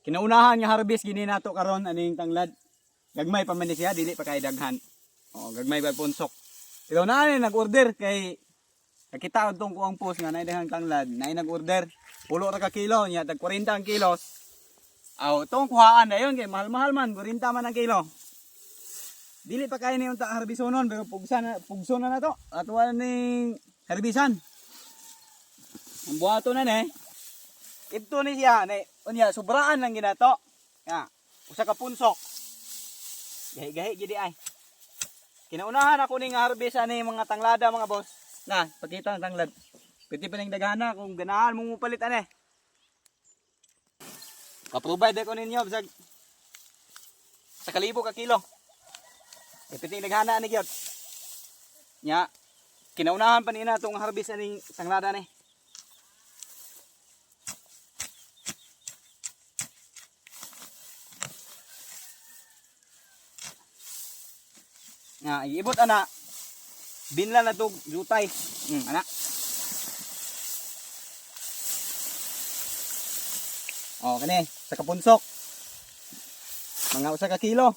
Kinaunahan nga harvest gini nato karon aning tanglad. Gagmay pa man ni siya, dili pa kay daghan. Oh, gagmay pa punsok. Pero na nag-order kay nakita ko tong kuang post nga nay daghang tanglad, nay nag-order. Pulo ra ka kilo nya tag 40 ang kilos. Aw, tong kuhaan dayon kay mahal-mahal man, 40 man ang kilo. Dili pa kay ni unta harbisonon pero pugso na to. At wala ning harbisan. Ang buhato na ni. Ito ni siya, unya sobraan lang ginato. Ya, usa ka punsok. Gahi-gahi gidi ay. Kinaunahan ako ning harvest ani mga tanglada mga boss. Na, pakita ang tanglad. Piti pa ning daghana kung ganahan mo mupalit ani. Ka-provide ko ninyo bisag sa kalibo ka kilo. Piti ning daghana ani gyud. Nya, kinaunahan pa nina tong harvest ani tanglada ni. Nga, iibot ana. Binla na to jutay. Ana. Oh, kani sa kapunsok. Mga usa ka kilo.